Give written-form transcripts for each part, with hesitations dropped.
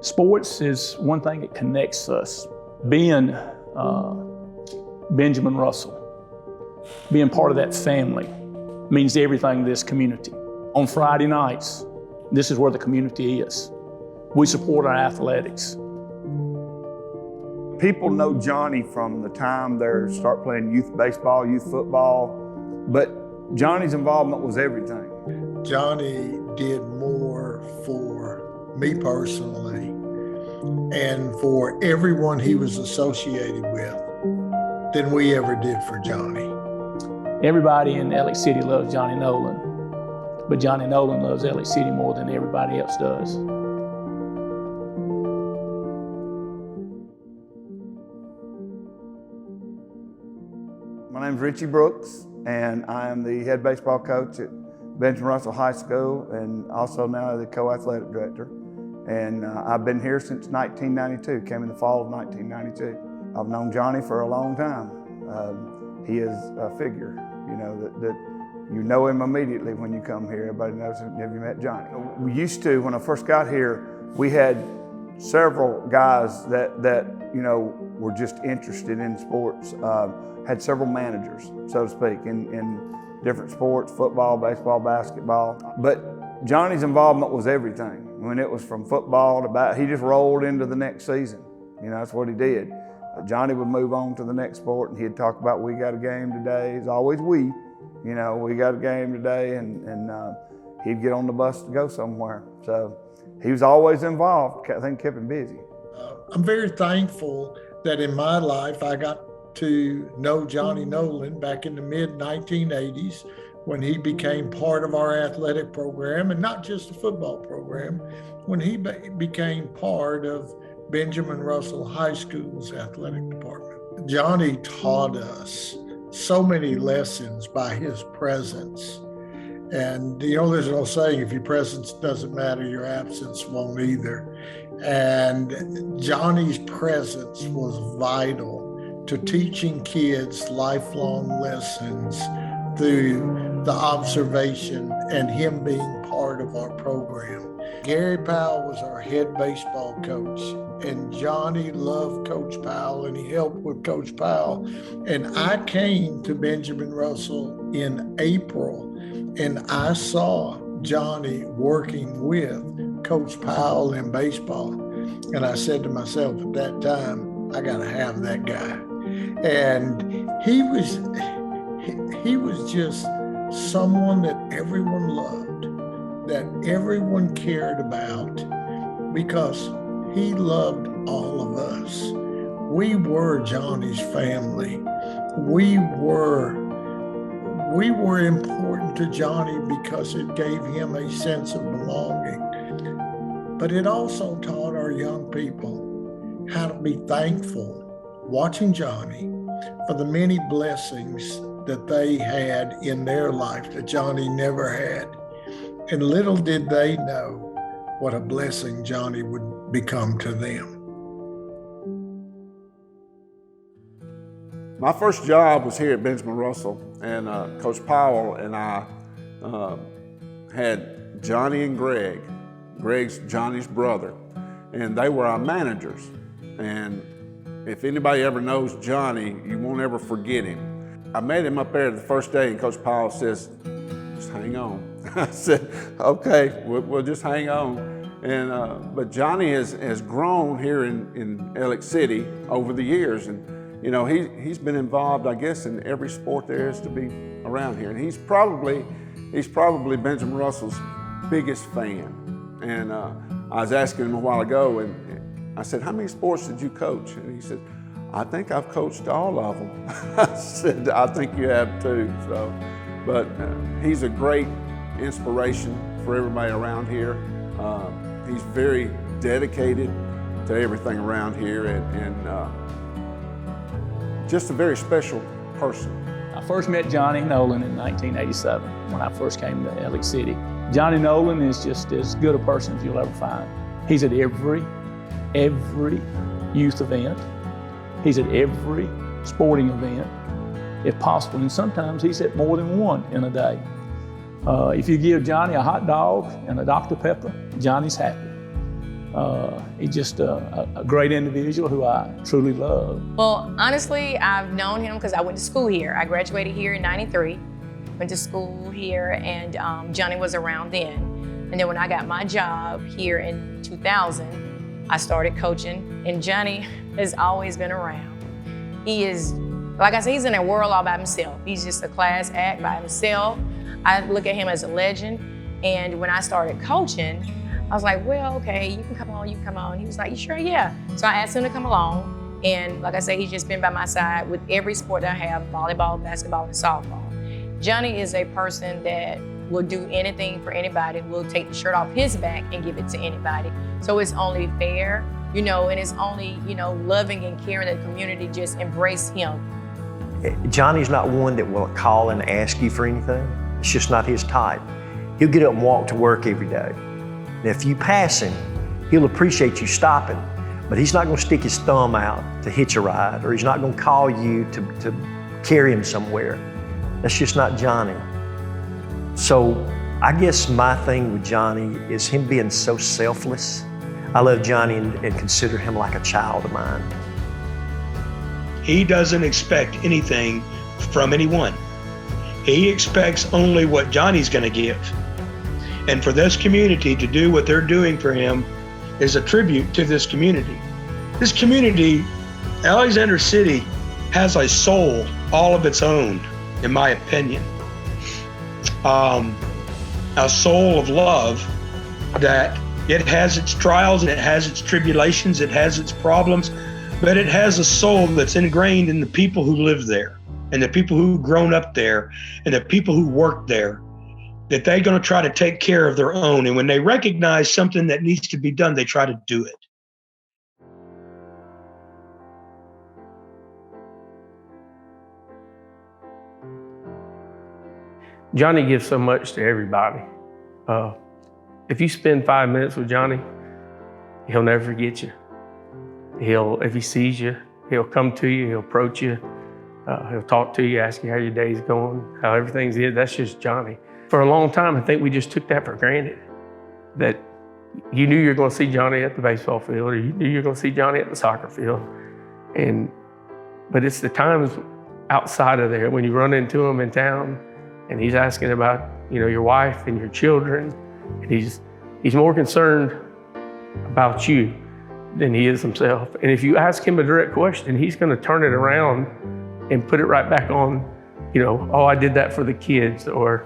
Sports is one thing that connects us. Being Benjamin Russell, being part of that family means everything to this community. On Friday nights, this is where the community is. We support our athletics. People know Johnny from the time they start playing youth baseball, youth football, but Johnny's involvement was everything. Johnny did more for me personally and for everyone he was associated with than we ever did for Johnny. Everybody in Alex City loves Johnny Nolen, but Johnny Nolen loves Alex City more than everybody else does. My name's Richie Brooks, and I am the head baseball coach at Benjamin Russell High School, and also now the co-athletic director. And I've been here since 1992, came in the fall of 1992. I've known Johnny for a long time. He is a figure, you know, that you know him immediately when you come here. Everybody knows him. Have you met Johnny? We used to, when I first got here, we had several guys that you know, were just interested in sports. Had several managers, so to speak, in different sports, football, baseball, basketball. But Johnny's involvement was everything. When it was from football to he just rolled into the next season. You know, that's what he did. Johnny would move on to the next sport, and he'd talk about, we got a game today. It's always we, you know, we got a game today, and he'd get on the bus to go somewhere. So he was always involved. I think kept him busy. I'm very thankful that in my life I got to know Johnny Nolen back in the mid-1980s when he became part of our athletic program, and not just the football program, when he became part of Benjamin Russell High School's athletic department. Johnny taught us so many lessons by his presence. And you know, there's an old saying, if your presence doesn't matter, your absence won't either. And Johnny's presence was vital to teaching kids lifelong lessons through the observation and him being part of our program. Gary Powell was our head baseball coach, and Johnny loved Coach Powell, and he helped with Coach Powell. And I came to Benjamin Russell in April, and I saw Johnny working with Coach Powell in baseball. And I said to myself at that time, I gotta have that guy. And he was just someone that everyone loved, that everyone cared about, because he loved all of us. We were Johnny's family. We were important to Johnny because it gave him a sense of belonging. But it also taught our young people how to be thankful, watching Johnny, for the many blessings that they had in their life that Johnny never had. And little did they know what a blessing Johnny would become to them. My first job was here at Benjamin Russell, and Coach Powell and I had Johnny and Greg. Greg's Johnny's brother, and they were our managers. And if anybody ever knows Johnny, you won't ever forget him. I met him up there the first day, and Coach Powell says, just hang on. I said, okay, we'll just hang on. And but Johnny has grown here in Alex City over the years, and you know, he's been involved, I guess, in every sport there is to be around here. And he's probably Benjamin Russell's biggest fan. And I was asking him a while ago, and I said, how many sports did you coach? And he said, I think I've coached all of them. I said, I think you have too. So, but he's a great inspiration for everybody around here. He's very dedicated to everything around here, and just a very special person. I first met Johnny Nolen in 1987 when I first came to Alex City. Johnny Nolen is just as good a person as you'll ever find. He's at every youth event. He's at every sporting event, if possible, and sometimes he's at more than one in a day. If you give Johnny a hot dog and a Dr. Pepper, Johnny's happy. He's just a great individual who I truly love. Well, honestly, I've known him because I went to school here. I graduated here in '93, went to school here, and Johnny was around then. And then when I got my job here in 2000, I started coaching, and Johnny has always been around. He is, like I said, he's in a world all by himself. He's just a class act by himself. I look at him as a legend. And when I started coaching, I was like, well, okay, you can come on, you can come on. He was like, you sure? Yeah. So I asked him to come along. And like I said, he's just been by my side with every sport that I have, volleyball, basketball, and softball. Johnny is a person that will do anything for anybody, will take the shirt off his back and give it to anybody. So it's only fair, and it's only, loving and caring that the community just embrace him. Johnny's not one that will call and ask you for anything. It's just not his type. He'll get up and walk to work every day. And if you pass him, he'll appreciate you stopping, but he's not gonna stick his thumb out to hitch a ride, or he's not gonna call you to carry him somewhere. That's just not Johnny. So I guess my thing with Johnny is him being so selfless. I love Johnny and consider him like a child of mine. He doesn't expect anything from anyone. He expects only what Johnny's gonna give. And for this community to do what they're doing for him is a tribute to this community. This community, Alexander City, has a soul all of its own, in my opinion. A soul of love that it has its trials, and it has its tribulations, it has its problems, but it has a soul that's ingrained in the people who live there, and the people who've grown up there, and the people who work there, that they're going to try to take care of their own. And when they recognize something that needs to be done, they try to do it. Johnny gives so much to everybody. If you spend 5 minutes with Johnny, he'll never forget you. If he sees you, he'll come to you, he'll approach you, he'll talk to you, ask you how your day's going, how everything's is. That's just Johnny. For a long time, I think we just took that for granted, that you knew you were going to see Johnny at the baseball field, or you knew you were going to see Johnny at the soccer field. But it's the times outside of there when you run into him in town and he's asking about, your wife and your children, and he's more concerned about you than he is himself. And if you ask him a direct question, he's going to turn it around and put it right back on, oh, I did that for the kids, or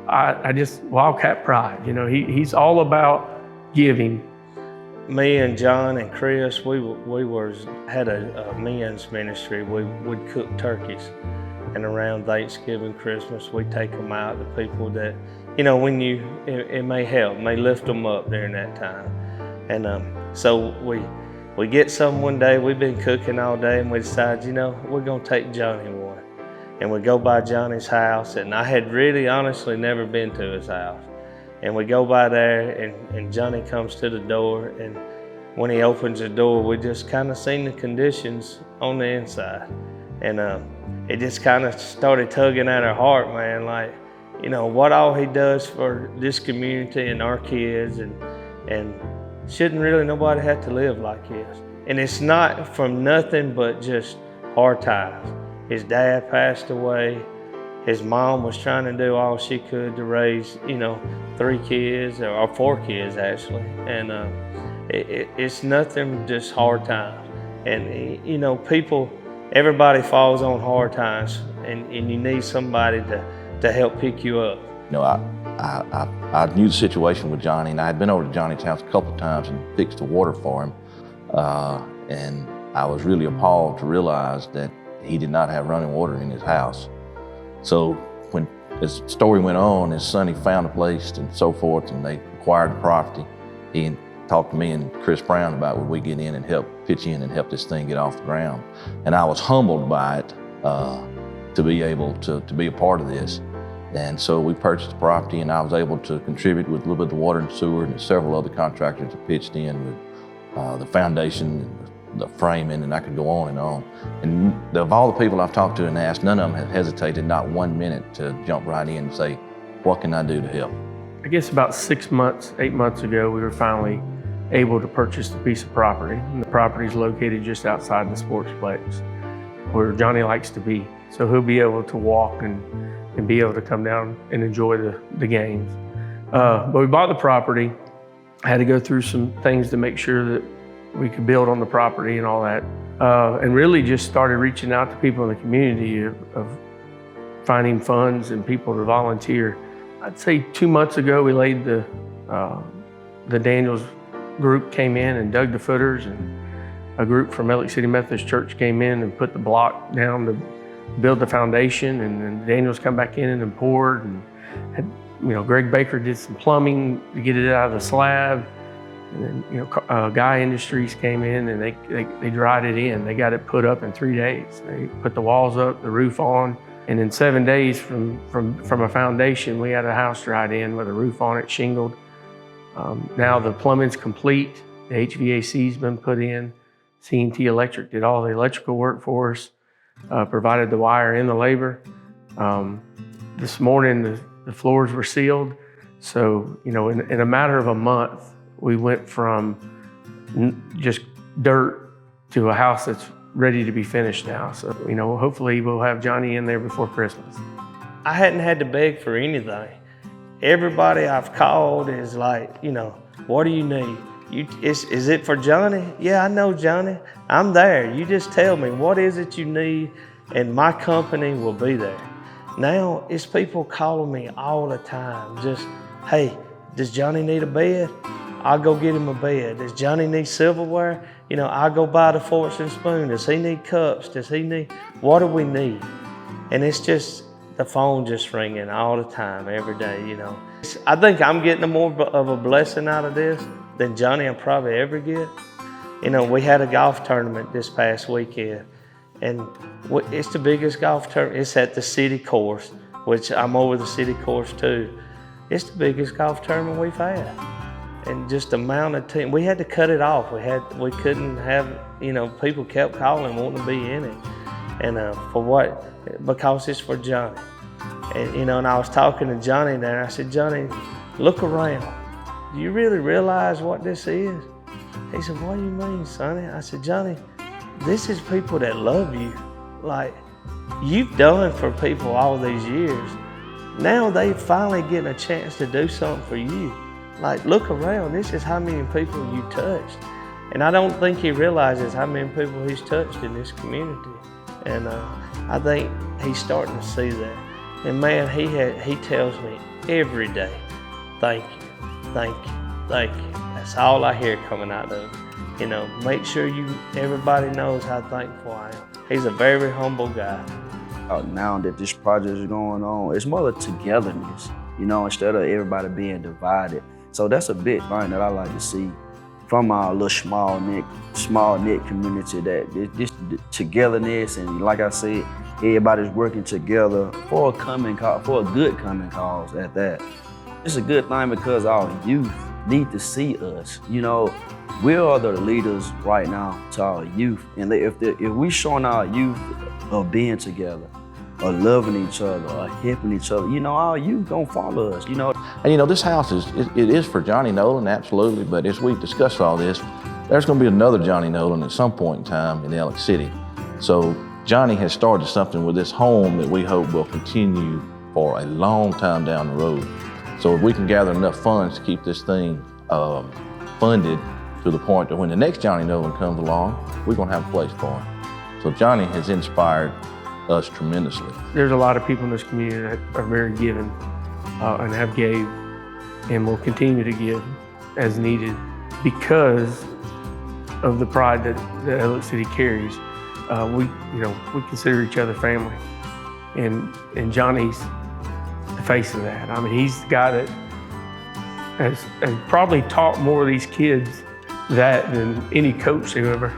I just Wildcat pride. He's all about giving. Me and John and Chris, we had a men's ministry. We would cook turkeys, and around Thanksgiving, Christmas, we take them out to people that, when it may help, may lift them up during that time. And so we get some one day. We've been cooking all day, and we decide, we're gonna take Johnny one. And we go by Johnny's house, and I had really honestly never been to his house. And we go by there, and Johnny comes to the door, and when he opens the door, we just kind of seen the conditions on the inside. And it just kind of started tugging at our heart, man, like, what all he does for this community and our kids, and shouldn't really nobody have to live like this. And it's not from nothing but just hard times. His dad passed away. His mom was trying to do all she could to raise, 3 kids, or 4 kids actually. And it's nothing, just hard times. And everybody falls on hard times, and you need somebody to help pick you up. I knew the situation with Johnny, and I had been over to Johnny's house a couple of times and fixed the water for him. And I was really appalled to realize that he did not have running water in his house. So when as the story went on, his son, he found a place and so forth, and they acquired the property. He talked to me and Chris Brown about would we get in and pitch in and help this thing get off the ground. And I was humbled by it to be able to be a part of this. And so we purchased the property, and I was able to contribute with a little bit of the water and sewer, and several other contractors that pitched in with the foundation and the framing, and I could go on. And of all the people I've talked to and asked, none of them have hesitated not 1 minute to jump right in and say, what can I do to help? I guess about 6 months, 8 months ago, we were finally able to purchase the piece of property. And the property is located just outside the sportsplex where Johnny likes to be. So he'll be able to walk and be able to come down and enjoy the games. But we bought the property, had to go through some things to make sure that we could build on the property and all that. And really just started reaching out to people in the community of finding funds and people to volunteer. I'd say 2 months ago, we laid the Daniels group came in and dug the footers, and a group from Elliott City Methodist Church came in and put the block down to build the foundation, and then Daniels come back in and poured, and had, Greg Baker did some plumbing to get it out of the slab. And then, Guy Industries came in and they dried it in. They got it put up in 3 days. They put the walls up, the roof on, and in 7 days from a foundation, we had a house dried in with a roof on it, shingled. Now the plumbing's complete. The HVAC's been put in. C&T Electric did all the electrical work for us, provided the wire and the labor. This morning, the floors were sealed. So, in a matter of a month, we went from just dirt to a house that's ready to be finished now. So, hopefully we'll have Johnny in there before Christmas. I hadn't had to beg for anything. Everybody I've called is like, what do you need? Is it for Johnny? Yeah, I know Johnny. I'm there. You just tell me, what is it you need? And my company will be there. Now it's people calling me all the time. Just, hey, does Johnny need a bed? I'll go get him a bed. Does Johnny need silverware? I'll go buy the forks and spoon. Does he need cups? Does he need, what do we need? And it's just, the phone just ringing all the time, every day, I think I'm getting more of a blessing out of this than Johnny will probably ever get. We had a golf tournament this past weekend, and it's the biggest golf tournament. It's at the city course, which I'm over the city course too. It's the biggest golf tournament we've had. And just the amount of team, we had to cut it off. We couldn't have, people kept calling, wanting to be in it. And for what? Because it's for Johnny. And, and I was talking to Johnny there, and I said, Johnny, look around. Do you really realize what this is? He said, what do you mean, Sonny? I said, Johnny, this is people that love you. Like, you've done for people all these years. Now they finally getting a chance to do something for you. Like, look around, this is how many people you touched. And I don't think he realizes how many people he's touched in this community. And I think he's starting to see that. And man, he tells me every day, thank you, thank you, thank you. That's all I hear coming out of him. Make sure everybody knows how thankful I am. He's a very humble guy. Now that this project is going on, it's more of togetherness, instead of everybody being divided. So that's a big thing that I like to see from our little small knit community, that this togetherness, and like I said, everybody's working together for a good common cause at that. It's a good thing because our youth need to see us. We are the leaders right now to our youth, and if we showing our youth of being together, or loving each other, or helping each other, our youth gonna follow us, And this house it is for Johnny Nolen, absolutely, but as we discuss all this, there's gonna be another Johnny Nolen at some point in time in Elliott City. So Johnny has started something with this home that we hope will continue for a long time down the road. So if we can gather enough funds to keep this thing funded to the point that when the next Johnny Nolen comes along, we're gonna have a place for him. So Johnny has inspired us tremendously. There's a lot of people in this community that are very giving and have gave and will continue to give as needed because of the pride that Elliott City carries. We consider each other family, and Johnny's the face of that. I mean, he's the guy that has probably taught more of these kids that than any coach they've ever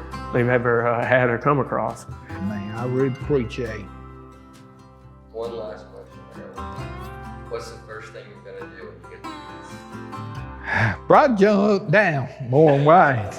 had or come across. Man, I really appreciate. One last question. What's the first thing you're gonna do when you get to this? Probably jump up down more than wide.